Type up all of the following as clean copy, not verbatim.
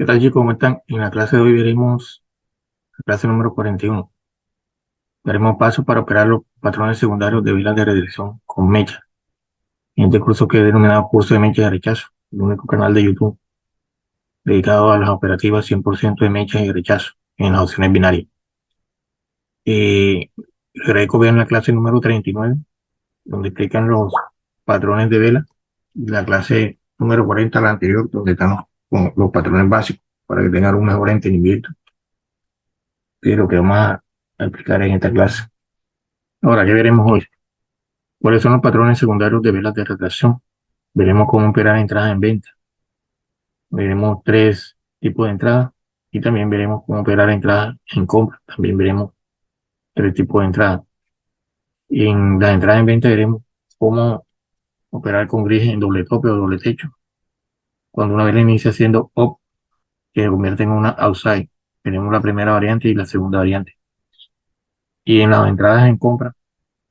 ¿Qué tal, chicos? ¿Cómo están? En la clase de hoy veremos la clase número 41. Daremos pasos para operar los patrones secundarios de velas de redirección con mecha. En este curso que he denominado curso de mecha de rechazo, el único canal de YouTube dedicado a las operativas 100% de mecha y rechazo en las opciones binarias. Agradezco vean la clase número 39, donde explican los patrones de vela, y la clase número 40, la anterior, donde están los patrones básicos, para que tengan un mejor entendimiento de lo que vamos a explicar en esta clase. Ahora, ¿qué veremos hoy? ¿Cuáles son los patrones secundarios de velas de retracción? Veremos cómo operar entradas en venta. Veremos tres tipos de entradas y también veremos cómo operar entradas en compra. También veremos tres tipos de entradas. Y en las entradas en venta veremos cómo operar con gris en doble tope o doble techo. Cuando una vela inicia siendo up, que se convierte en una outside. Veremos la primera variante y la segunda variante. Y en las entradas en compra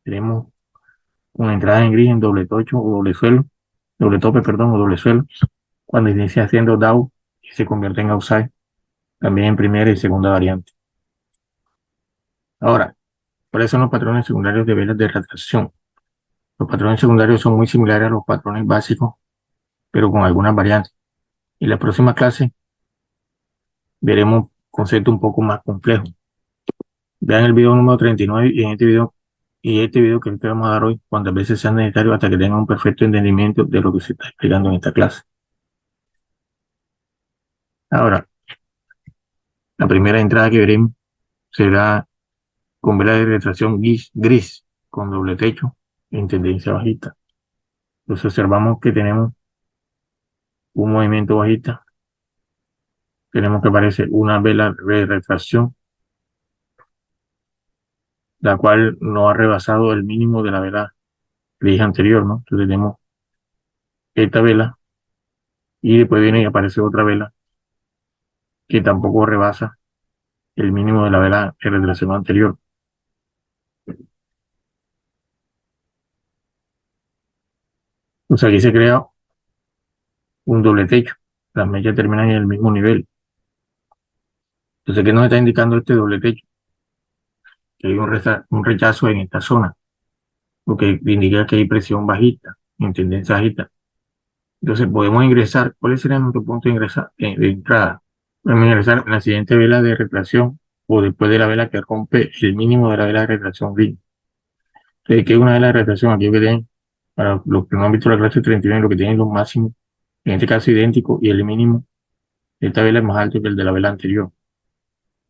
veremos una entrada en gris en doble tocho o doble suelo, doble tope, perdón, o doble suelo cuando inicia haciendo DAO y se convierte en outside, también en primera y segunda variante. Ahora, ¿cuáles son los patrones secundarios de velas de retracción? Los patrones secundarios son muy similares a los patrones básicos, pero con algunas variantes. En la próxima clase veremos conceptos un poco más complejos. Vean el video número 39 y este video que les vamos a dar hoy, cuantas veces sea necesario hasta que tengan un perfecto entendimiento de lo que se está explicando en esta clase. Ahora, la primera entrada que veremos será con vela de retracción gris con doble techo en tendencia bajista. Entonces observamos que tenemos un movimiento bajista, tenemos que aparece una vela de retracción, la cual no ha rebasado el mínimo de la vela gris anterior, ¿no? Entonces tenemos esta vela y después viene y aparece otra vela que tampoco rebasa el mínimo de la vela de retracción anterior. Entonces aquí se crea un doble techo, las mechas terminan en el mismo nivel. Entonces, ¿qué nos está indicando este doble techo? Que hay un rechazo en esta zona, lo que indica que hay presión bajista, en tendencia bajista. Entonces podemos ingresar. ¿Cuál sería nuestro punto de, de entrada? Podemos ingresar en la siguiente vela de retracción o después de la vela que rompe el mínimo de la vela de retracción gris. Entonces, ¿qué es una vela de retracción? Aquí que tienen, para los que no han visto la clase 39, lo que tienen los máximos, en este caso idéntico, y el mínimo de esta vela es más alto que el de la vela anterior.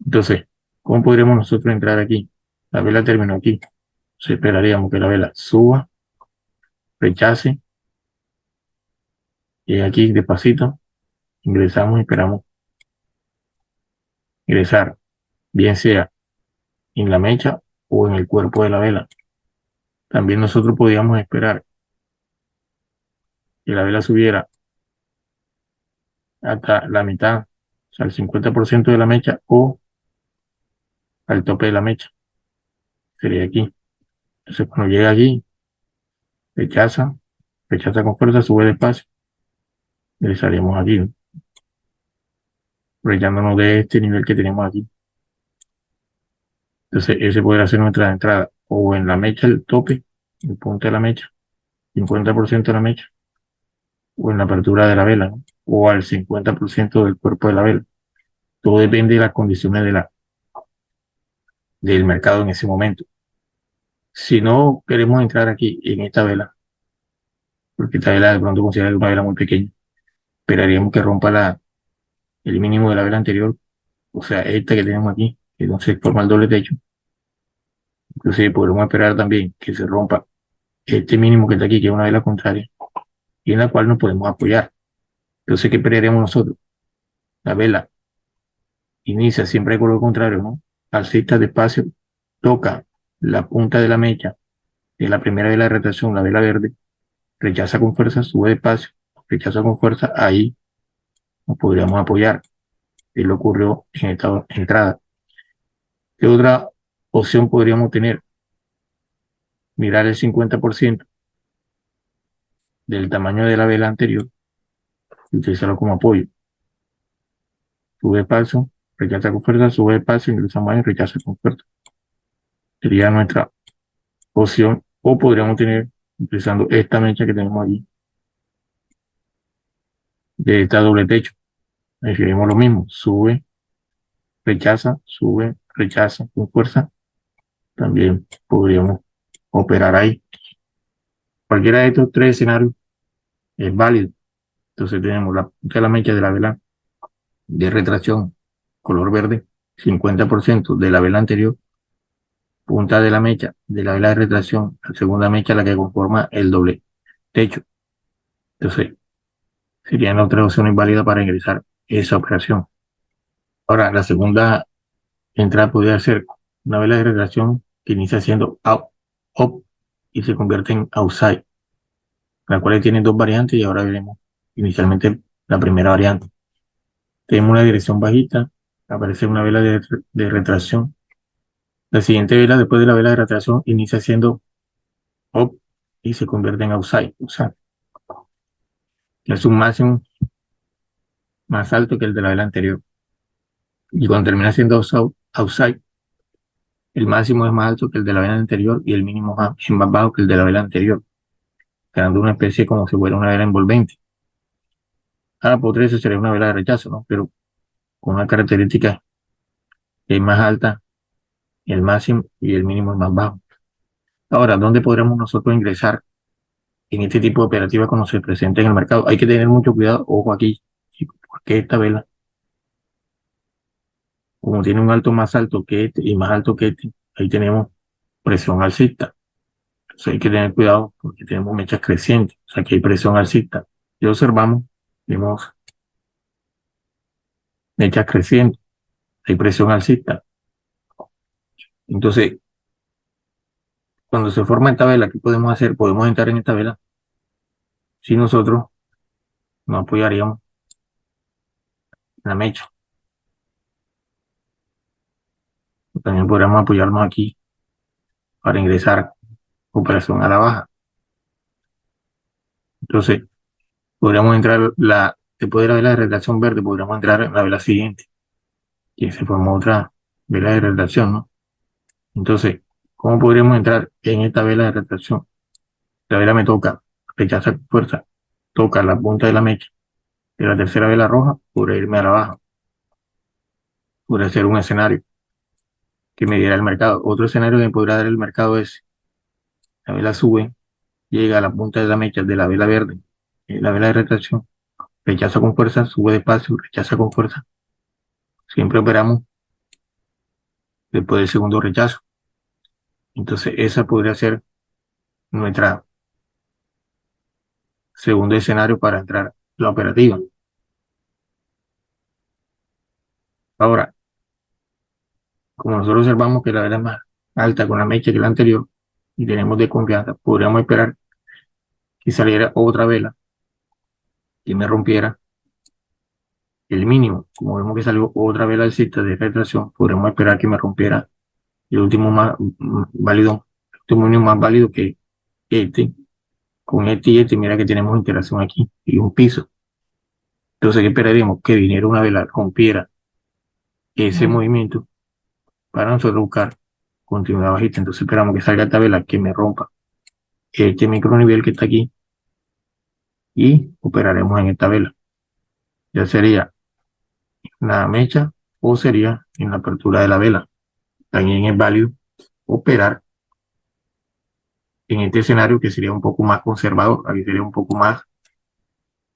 Entonces, ¿cómo podríamos nosotros entrar aquí? La vela terminó aquí. Entonces esperaríamos que la vela suba, rechace, y aquí despacito ingresamos y esperamos ingresar, bien sea en la mecha o en el cuerpo de la vela. También nosotros podíamos esperar que la vela subiera hasta la mitad, o sea, el 50% de la mecha o al tope de la mecha, sería aquí. Entonces cuando llega aquí, rechaza, rechaza con fuerza, sube despacio, ingresaríamos aquí, ¿no? Aprovechándonos de este nivel que tenemos aquí. Entonces ese podría ser nuestra entrada, o en la mecha, el tope, el punto de la mecha, 50% de la mecha, o en la apertura de la vela, ¿no? O al 50% del cuerpo de la vela. Todo depende de las condiciones del mercado en ese momento. Si no queremos entrar aquí en esta vela, porque esta vela de pronto considera una vela muy pequeña, esperaríamos que rompa el mínimo de la vela anterior, o sea, esta que tenemos aquí, que no se forma el doble techo. Entonces podremos esperar también que se rompa este mínimo que está aquí, que es una vela contraria, y en la cual nos podemos apoyar. Entonces, ¿qué esperaremos nosotros? La vela inicia siempre de color contrario, ¿no? Alcista despacio, toca la punta de la mecha de la primera vela de retracción, la vela verde, rechaza con fuerza, sube despacio, rechaza con fuerza, ahí nos podríamos apoyar. Y lo ocurrió en esta entrada. ¿Qué otra opción podríamos tener? Mirar el 50% del tamaño de la vela anterior y utilizarlo como apoyo. sube despacio, rechaza con fuerza, sube despacio, ingresa más y rechaza con fuerza. Sería nuestra opción, o podríamos tener utilizando esta mecha que tenemos aquí de esta doble techo. Escribimos lo mismo, sube, rechaza con fuerza. También podríamos operar ahí. Cualquiera de estos tres escenarios es válido. Entonces tenemos la mecha de la vela de retracción color verde, 50% de la vela anterior, punta de la mecha de la vela de retracción, la segunda mecha la que conforma el doble techo. Entonces serían las tres opciones válidas para ingresar esa operación. Ahora, la segunda entrada podría ser una vela de retracción que inicia siendo up y se convierte en outside, la cual tiene dos variantes y ahora veremos inicialmente la primera variante. Tenemos una dirección bajita, aparece una vela de retracción. La siguiente vela, después de la vela de retracción, inicia siendo up y se convierte en outside. O sea, es un máximo más alto que el de la vela anterior. Y cuando termina siendo outside, el máximo es más alto que el de la vela anterior y el mínimo es más bajo que el de la vela anterior, creando una especie como si fuera una vela envolvente. Ahora, podría ser sería una vela de rechazo, ¿no? Pero con una característica que es más alta, el máximo y el mínimo es más bajo. Ahora, ¿dónde podremos nosotros ingresar en este tipo de operativas cuando se presenta en el mercado? Hay que tener mucho cuidado, ojo aquí, chicos, porque esta vela, como tiene un alto más alto que este y más alto que este, ahí tenemos presión alcista. Entonces hay que tener cuidado porque tenemos mechas crecientes, o sea que hay presión alcista. Y observamos, vemos mechas crecientes, hay presión alcista. Entonces, cuando se forma esta vela, ¿qué podemos hacer? Podemos entrar en esta vela si nosotros nos apoyaríamos en la mecha. También podríamos apoyarnos aquí para ingresar operación a la baja. Entonces, podríamos entrar después de la vela de retracción verde, podríamos entrar en la vela siguiente, que se formó otra vela de retracción, ¿no? Entonces, ¿cómo podríamos entrar en esta vela de retracción? La vela me toca, rechaza con fuerza, toca la punta de la mecha. De la tercera vela roja, podría irme a la baja. Podría ser un escenario que me diera el mercado. Otro escenario que me podría dar el mercado es la vela sube, llega a la punta de la mecha de la vela verde, la vela de retracción, rechaza con fuerza, sube despacio, rechaza con fuerza. Siempre operamos después del segundo rechazo. Entonces, esa podría ser nuestra segundo escenario para entrar la operativa. Ahora, como nosotros observamos que la vela es más alta con la mecha que la anterior y tenemos de confianza, podríamos esperar que saliera otra vela que me rompiera el mínimo. Como vemos que salió otra vela alcista de retracción, podríamos esperar que me rompiera el último más válido, el último mínimo más válido que este. Con este y este, mira que tenemos interacción aquí y un piso. Entonces, ¿qué esperaríamos? Que viniera una vela, rompiera ese movimiento para nosotros buscar continuidad bajista. Entonces esperamos que salga esta vela que me rompa este micronivel que está aquí y operaremos en esta vela. Ya sería la mecha o sería en la apertura de la vela. También es válido operar en este escenario que sería un poco más conservador, aquí sería un poco más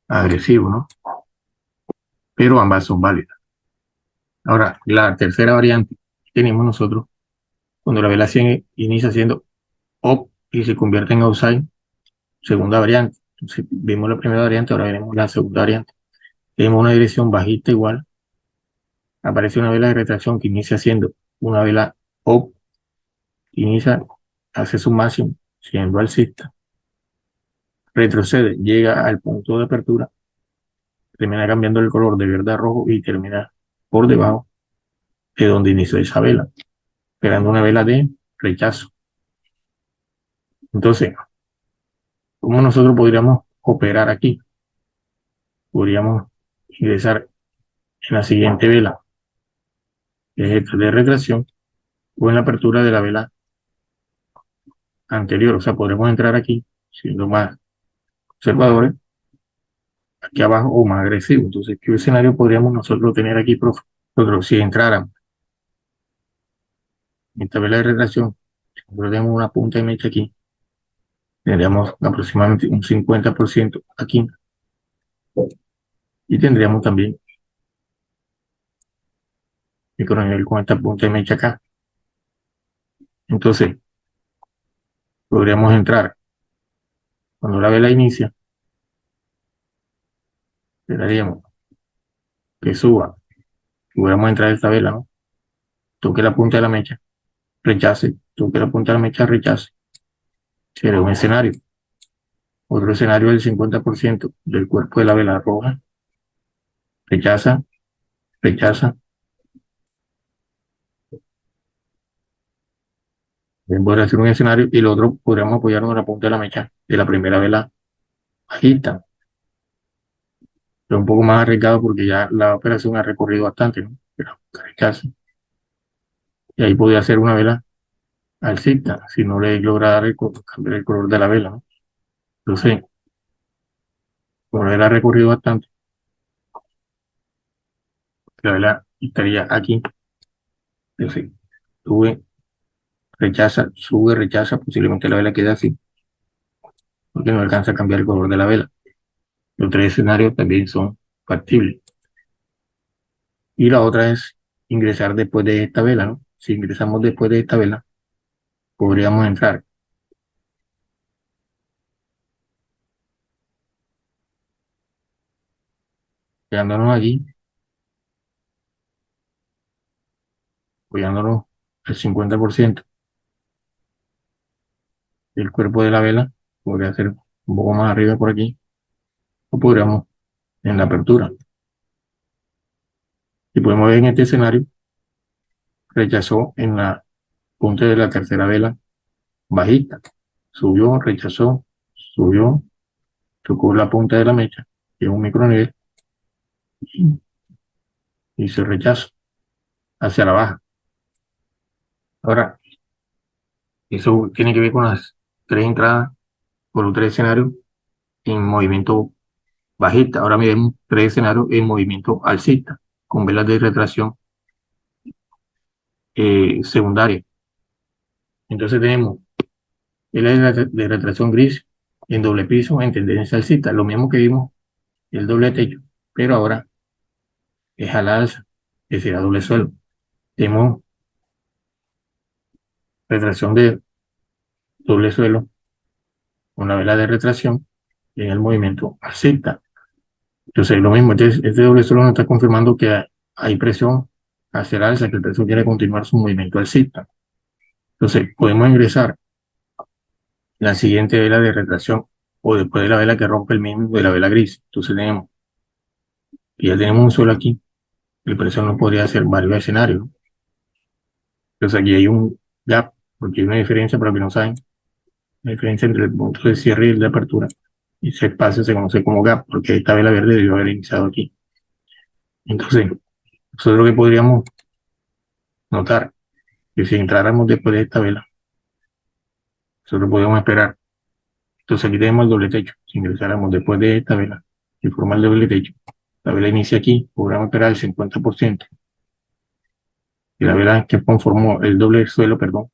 agresivo, ¿no? Pero ambas son válidas. Ahora, la tercera variante que tenemos nosotros, cuando la vela 100 inicia siendo up y se convierte en outside, segunda variante. Entonces, vimos la primera variante, ahora veremos la segunda variante. Tenemos una dirección bajista igual, aparece una vela de retracción que inicia siendo una vela up, inicia, hace su máximo, siendo alcista, retrocede, llega al punto de apertura, termina cambiando el color de verde a rojo y termina por debajo de donde inició esa vela, esperando una vela de rechazo. Entonces, ¿cómo nosotros podríamos operar aquí? Podríamos ingresar en la siguiente vela, que es esta de retracción, o en la apertura de la vela anterior. O sea, podremos entrar aquí siendo más observadores, aquí abajo, o más agresivos. Entonces, ¿qué escenario podríamos nosotros tener aquí, profe? Nosotros, si entráramos en esta vela de retracción, si nosotros tenemos una punta de mecha aquí, tendríamos aproximadamente un 50% aquí, y tendríamos también micronivel con esta punta de mecha acá. Entonces, podríamos entrar cuando la vela inicia, esperaríamos que suba, y podríamos entrar a esta vela, ¿no? Toque la punta de la mecha, rechace, toque la punta de la mecha, rechace. Sería un escenario. Otro escenario del 50% del cuerpo de la vela roja, rechaza, rechaza. Bien, podría ser un escenario, y el otro podríamos apoyarnos en la punta de la mecha de la primera vela bajista. Es un poco más arriesgado porque ya la operación ha recorrido bastante, ¿no? Pero rechaza. Y ahí podría ser una vela alcista, si no le logra dar cambiar el color de la vela, ¿no? Entonces, como la vela ha recorrido bastante, la vela estaría aquí. Entonces, sube, rechaza, sube, rechaza, posiblemente la vela quede así, porque no alcanza a cambiar el color de la vela. Los tres escenarios también son factibles. Y la otra es ingresar después de esta vela, ¿no? Si ingresamos después de esta vela, podríamos entrar quedándonos aquí, apoyándonos el 50% del cuerpo de la vela, podría ser un poco más arriba por aquí, o podríamos en la apertura. Y podemos ver en este escenario, rechazó en la punta de la tercera vela bajista, subió, rechazó, subió, tocó la punta de la mecha, que es un micronivel, y se rechaza hacia la baja. Ahora, eso tiene que ver con las tres entradas, con los tres escenarios en movimiento bajista. Ahora miremos tres escenarios en movimiento alcista, con velas de retracción secundaria. Entonces tenemos velas de retracción gris en doble piso en tendencia alcista, lo mismo que vimos el doble techo, pero ahora es a la alza, es decir, a doble suelo. Tenemos retracción de doble suelo, una vela de retracción en el movimiento alcista. Entonces, lo mismo, este doble suelo nos está confirmando que hay presión hacia el alza, que el precio quiere continuar su movimiento alcista. Entonces, podemos ingresar la siguiente vela de retracción o después de la vela que rompe el mínimo de la vela gris. Entonces, ya tenemos un suelo aquí. El precio no podría hacer varios escenarios, ¿no? Entonces, aquí hay un gap, porque hay una diferencia, para los que no saben, la diferencia entre el punto de cierre y el de apertura. Y ese espacio se conoce como gap, porque esta vela verde debió haber iniciado aquí. Entonces, nosotros lo que podríamos notar, que si entráramos después de esta vela, nosotros podemos esperar. Entonces aquí tenemos el doble techo. Si ingresáramos después de esta vela, que forma el doble techo, la vela inicia aquí, podríamos esperar el 50%. Y la vela que conformó el doble suelo, perdón,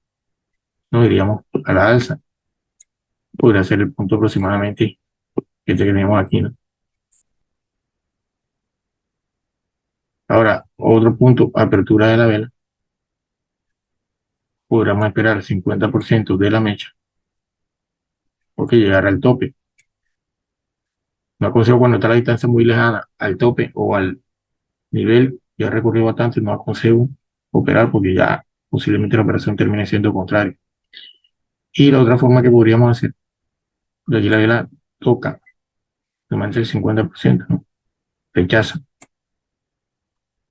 nos iríamos a la alza. Podría ser el punto aproximadamente que tenemos aquí, ¿no? Ahora, otro punto, apertura de la vela. Podríamos esperar el 50% de la mecha, porque llegará al tope. No aconsejo cuando está la distancia muy lejana al tope o al nivel, ya recorrido bastante, no aconsejo operar porque ya posiblemente la operación termine siendo contraria. Y la otra forma que podríamos hacer, de aquí la vela toca, de mancha el 50%, ¿no? Rechaza.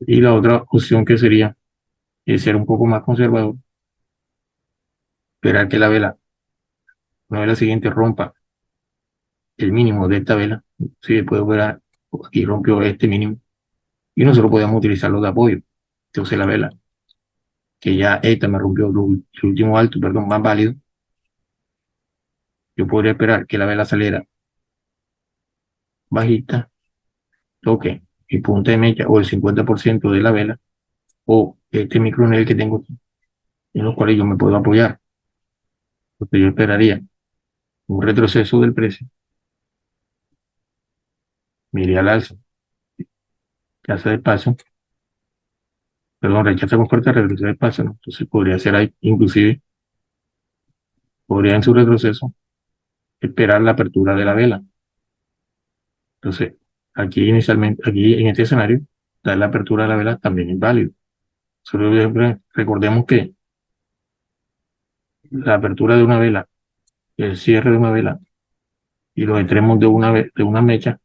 Y la otra opción que sería es ser un poco más conservador, esperar que la vela siguiente rompa el mínimo de esta vela. Si después fuera, aquí rompió este mínimo, y nosotros podemos utilizarlo de apoyo. Entonces la vela, que ya esta me rompió el último alto, perdón, más válido, yo podría esperar que la vela saliera bajita, toque el punto de mecha o el 50% de la vela, o este micronel que tengo aquí, en los cuales yo me puedo apoyar. Porque yo esperaría un retroceso del precio, me iría al alza, que hace despacio, perdón, rechaza con fuerte, retrocede despacio, ¿no? Entonces podría ser ahí, inclusive, podría en su retroceso esperar la apertura de la vela. Entonces, aquí inicialmente, aquí en este escenario, dar la apertura de la vela también es válido. Solo recordemos que la apertura de una vela, el cierre de una vela y los extremos de una mecha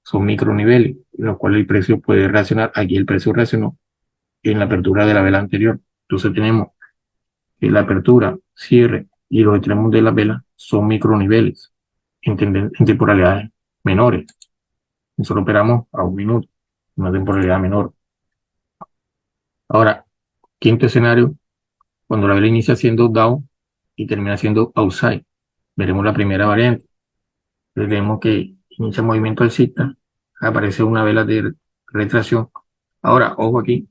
son microniveles, en los cuales el precio puede reaccionar. Aquí el precio reaccionó en la apertura de la vela anterior. Entonces tenemos que la apertura, cierre y los extremos de la vela son microniveles en temporalidades menores. Nosotros operamos a un minuto, una temporalidad menor. Ahora, quinto escenario, cuando la vela inicia siendo down y termina siendo outside. Veremos la primera variante. Entonces vemos que inicia movimiento alcista, aparece una vela de retracción. Ahora, ojo aquí,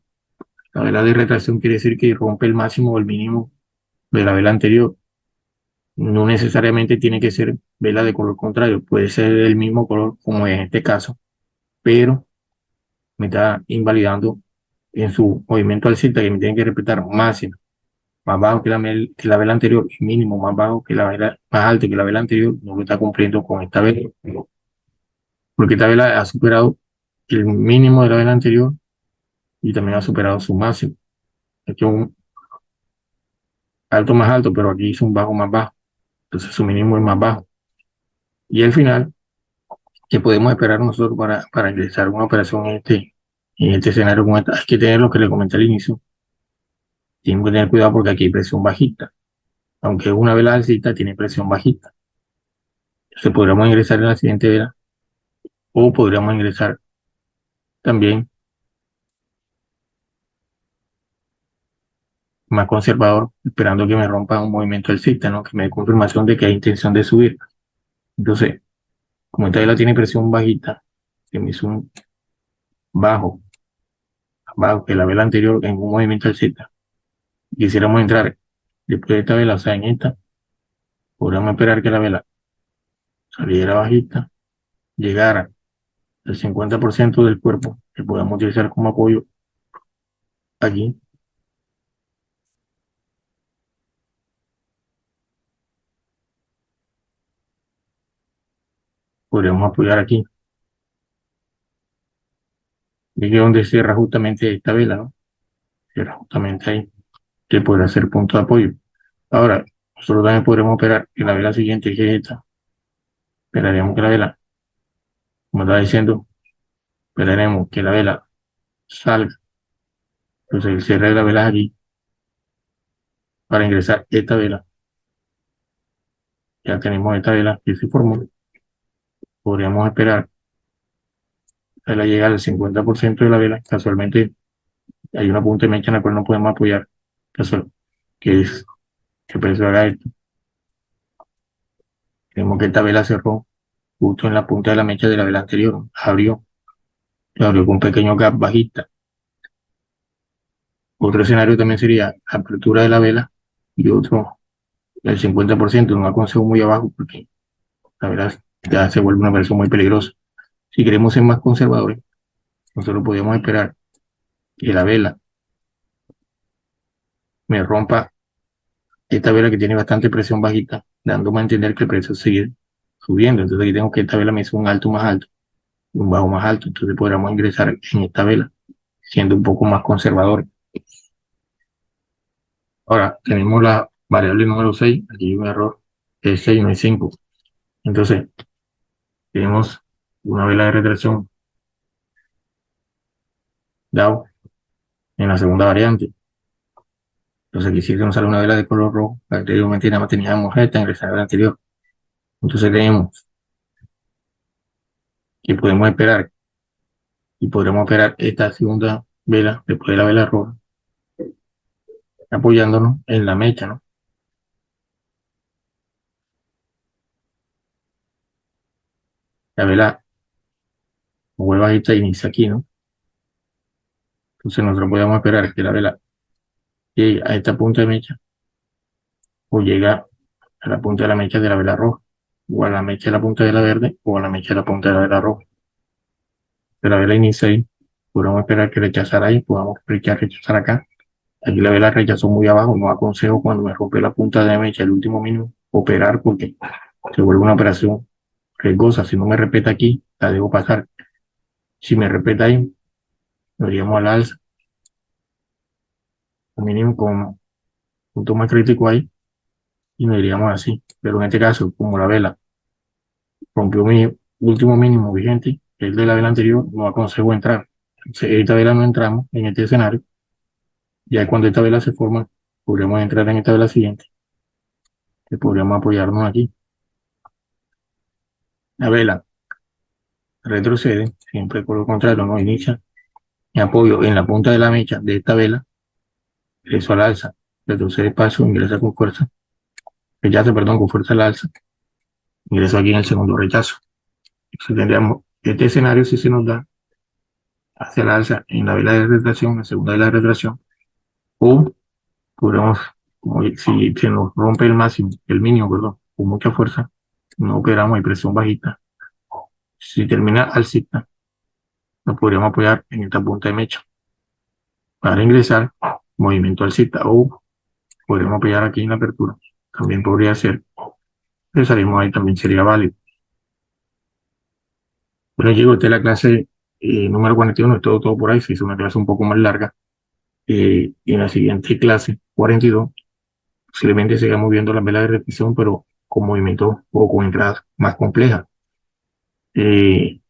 la vela de retracción quiere decir que rompe el máximo o el mínimo de la vela anterior. No necesariamente tiene que ser vela de color contrario, puede ser del mismo color como en este caso, pero me está invalidando en su movimiento alcista que me tiene que respetar máximo, más bajo que la vela anterior y mínimo más bajo que la vela, más alto que la vela anterior, no lo está cumpliendo con esta vela, porque esta vela ha superado el mínimo de la vela anterior y también ha superado su máximo. Aquí un alto más alto, pero aquí hizo un bajo más bajo, entonces su mínimo es más bajo. Y al final, ¿qué podemos esperar nosotros para ingresar una operación en este escenario como esta? Hay que tener lo que le comenté al inicio, tienen que tener cuidado porque aquí hay presión bajista, aunque es una vela alcista, tiene presión bajista. Entonces podríamos ingresar en la siguiente vela o podríamos ingresar también más conservador, esperando que me rompa un movimiento alcista, ¿no? Que me dé confirmación de que hay intención de subir. Entonces, como esta vela tiene presión bajita, que me hizo un bajo, bajo que la vela anterior en un movimiento alcista, quisiéramos entrar después de esta vela, o sea, en esta, podríamos esperar que la vela saliera bajista, llegara al 50% del cuerpo que podamos utilizar como apoyo aquí, podríamos apoyar aquí. Y que donde cierra justamente esta vela, ¿no? Cierra justamente ahí, que podrá ser punto de apoyo. Ahora, nosotros también podremos operar en la vela siguiente, que es esta. Esperaremos que la vela, como estaba diciendo, esperaremos que la vela salga. Entonces el cierre de la vela es aquí para ingresar esta vela. Ya tenemos esta vela que se formó. Podríamos esperar a la llegada al 50% de la vela. Casualmente hay una punta de mecha en la cual no podemos apoyar. Casual, que es que el precio haga esto. Tenemos que esta vela cerró justo en la punta de la mecha de la vela anterior. Abrió con un pequeño gap bajista. Otro escenario también sería apertura de la vela y otro del 50%. No aconsejo muy abajo porque la vela ya se vuelve una versión muy peligrosa. Si queremos ser más conservadores, nosotros podemos esperar que la vela me rompa esta vela que tiene bastante presión bajita, dándome a entender que el precio sigue subiendo. Entonces aquí tengo que esta vela me hizo un alto más alto y un bajo más alto. Entonces podríamos ingresar en esta vela, siendo un poco más conservadores. Ahora, tenemos la variable número 6, aquí hay un error, es 6, no es 5. Entonces, tenemos una vela de retracción DAO en la segunda variante. Entonces, aquí sí que nos sale una vela de color rojo. Anteriormente nada más teníamos esta, ingresar a la anterior. Entonces, tenemos que podemos esperar y podremos operar esta segunda vela después de la vela roja, apoyándonos en la mecha, ¿no? La vela muy bajita inicia aquí, ¿no? Entonces nosotros podemos esperar que la vela llegue a esta punta de mecha o llega a la punta de la mecha de la vela roja, o a la mecha de la punta de la verde, o a la mecha de la punta de la vela roja. De la vela inicia ahí, podemos esperar que rechazar ahí, podamos rechazar acá. Aquí la vela rechazó muy abajo, no aconsejo cuando me rompe la punta de la mecha, el último mínimo, operar porque se vuelve una operación riesgosa. Si no me respeta aquí, la debo pasar. Si me respeta ahí, nos iríamos al alza, o mínimo con punto más crítico ahí, y nos iríamos así. Pero en este caso, como la vela rompió mi último mínimo vigente, que es de la vela anterior, no aconsejo entrar. Entonces, esta vela no entramos en este escenario. Ya cuando esta vela se forma, podríamos entrar en esta vela siguiente, que podríamos apoyarnos aquí. La vela retrocede, siempre por lo contrario, no inicia. Me apoyo en la punta de la mecha de esta vela, ingreso al alza, retrocede paso, ingresa con fuerza, rechazo, perdón, con fuerza al alza, ingreso aquí en el segundo rechazo. Si tendríamos este escenario, si se nos da hacia la alza en la vela de retracción, en la segunda vela de retracción, o podríamos, como si se nos rompe el máximo, el mínimo, perdón, con mucha fuerza, no operamos, hay presión bajita. Si termina alcista, nos podríamos apoyar en esta punta de mecha para ingresar, movimiento alcista, o podríamos apoyar aquí en la apertura. También podría ser, pero salimos ahí también sería válido. Bueno, llegó esta es la clase número 41, es todo por ahí, se hizo una clase un poco más larga. Y en la siguiente clase, 42, posiblemente sigamos viendo las velas de repetición, pero con movimientos o con entradas más complejas. Eh,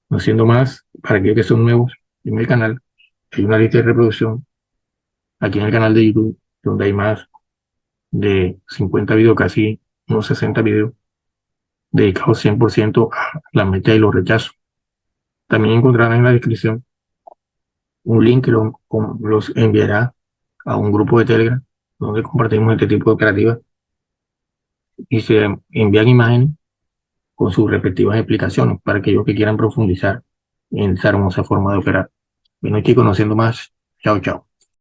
no siendo más, para aquellos que son nuevos en el canal, hay una lista de reproducción aquí en el canal de YouTube, donde hay más de 50 videos, casi unos 60 videos, dedicados 100% a la meta y los rechazos. También encontrarán en la descripción un link que los enviará a un grupo de Telegram, donde compartimos este tipo de operativas y se envían imágenes con sus respectivas explicaciones para aquellos que quieran profundizar en esa hermosa forma de operar. Bueno, aquí conociendo más. Chao, chao.